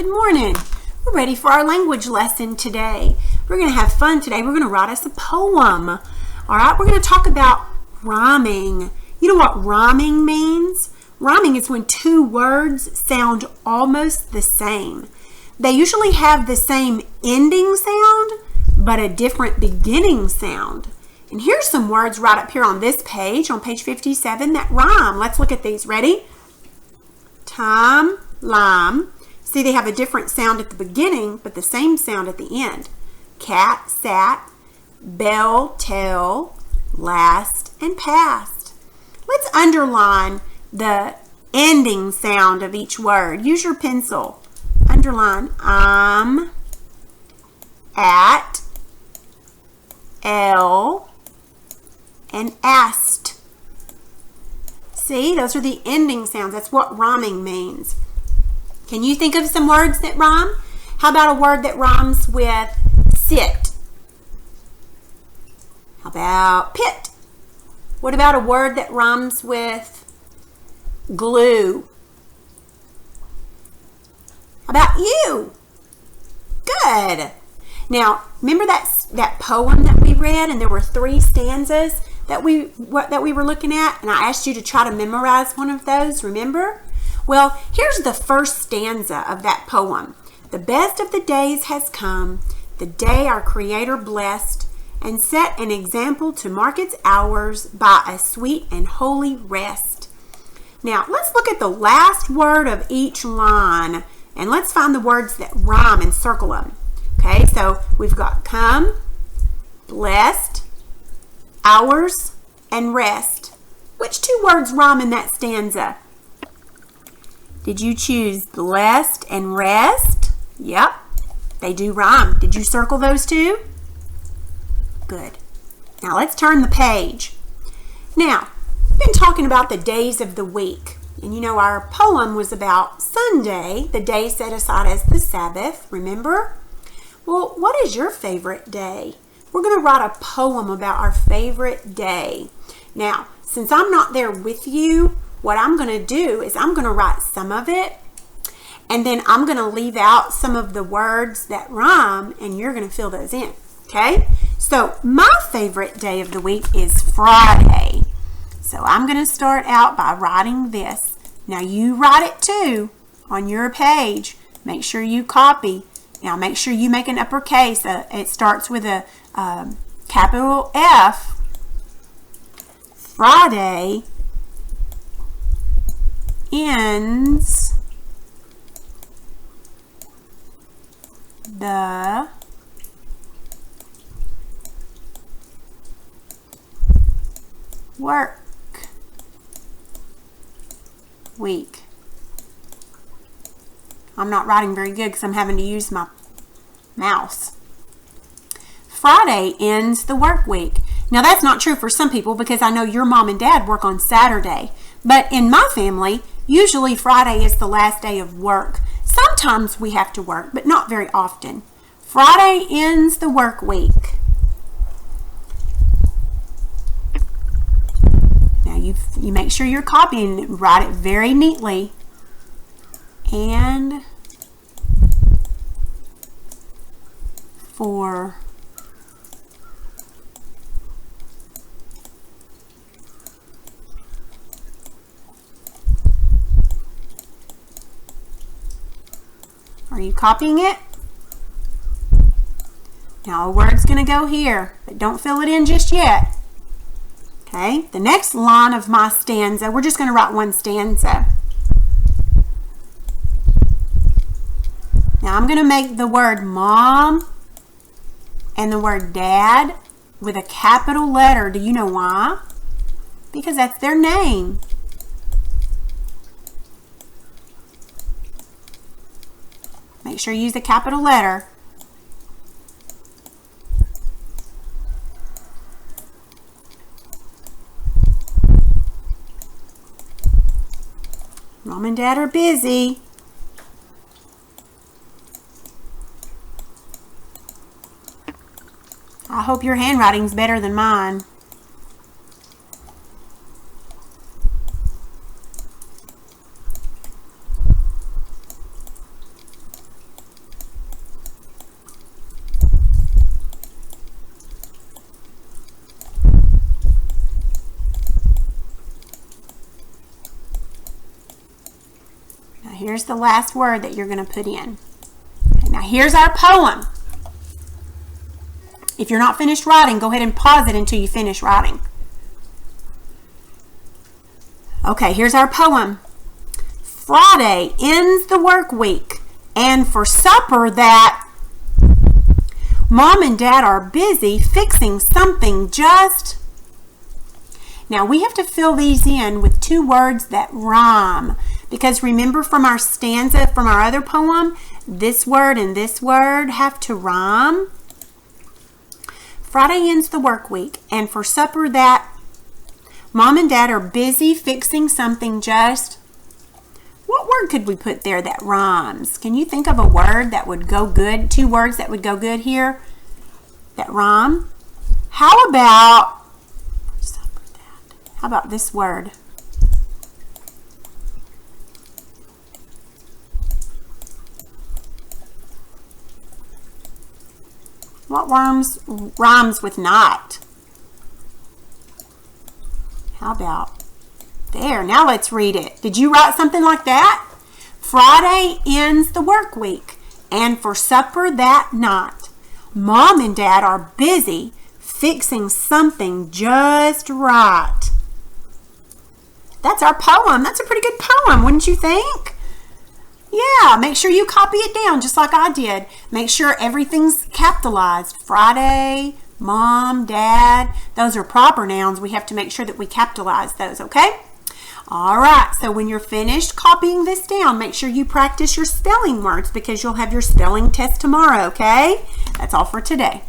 Good morning. We're ready for our language lesson today. We're going to have fun today. We're going to write us a poem. All right, we're going to talk about rhyming. You know what rhyming means? Rhyming is when two words sound almost the same. They usually have the same ending sound, but a different beginning sound. And here's some words right up here on this page, on page 57, that rhyme. Let's look at these. Ready? Time, lime. See, they have a different sound at the beginning, but the same sound at the end. Cat, sat, bell, tell, last, and past. Let's underline the ending sound of each word. Use your pencil. Underline at, l, and ast. See, those are the ending sounds. That's what rhyming means. Can you think of some words that rhyme? How about a word that rhymes with sit? How about pit? What about a word that rhymes with glue? How about you? Good. Now, remember that poem that we read, and there were 3 stanzas that we were looking at, and I asked you to try to memorize one of those, remember? Well, here's the first stanza of that poem. The best of the days has come, the day our Creator blessed, and set an example to mark its hours by a sweet and holy rest. Now, let's look at the last word of each line, and let's find the words that rhyme and circle them. Okay, so we've got come, blessed, hours, and rest. Which 2 words rhyme in that stanza? Did you choose blessed and rest? Yep, they do rhyme. Did you circle those 2? Good. Now let's turn the page. Now, we've been talking about the days of the week. And you know our poem was about Sunday, the day set aside as the Sabbath, remember? Well, what is your favorite day? We're going to write a poem about our favorite day. Now, since I'm not there with you, what I'm going to do is I'm going to write some of it, and then I'm going to leave out some of the words that rhyme, and you're going to fill those in, okay? So my favorite day of the week is Friday. So I'm going to start out by writing this. Now you write it too on your page. Make sure you copy. Now make sure you make an uppercase. It starts with a capital F. Friday ends the work week. I'm not writing very good because I'm having to use my mouse. Friday ends the work week. Now that's not true for some people because I know your mom and dad work on Saturday. But in my family, usually Friday is the last day of work. Sometimes we have to work, but not very often. Friday ends the work week. Now you make sure you're copying it, write it very neatly. And for Are you copying it? Now a word's going to go here, but don't fill it in just yet. Okay, the next line of my stanza, we're just going to write one stanza. Now I'm going to make the word mom and the word dad with a capital letter. Do you know why? Because that's their name. Make sure you use a capital letter. Mom and Dad are busy. I hope your handwriting's better than mine. here's the last word that you're going to put in. Okay, now here's our poem. If you're not finished writing, go ahead and pause it until you finish writing. Okay, here's our poem. Friday ends the work week, and for supper that Mom and Dad are busy fixing something just... Now we have to fill these in with 2 words that rhyme, because remember from our stanza, from our other poem, this word and this word have to rhyme. Friday ends the work week, and for supper that Mom and Dad are busy fixing something just... What word could we put there that rhymes? Can you think of a word that would go good? 2 words that would go good here that rhyme? How about this word? What rhymes with not? How about there? Now let's read it. Did you write something like that? Friday ends the work week, and for supper that night, Mom and Dad are busy fixing something just right. That's our poem. That's a pretty good poem, wouldn't you think? Yeah, make sure you copy it down just like I did. Make sure everything's capitalized. Friday, Mom, Dad, those are proper nouns. We have to make sure that we capitalize those, okay? All right, so when you're finished copying this down, make sure you practice your spelling words because you'll have your spelling test tomorrow, okay? That's all for today.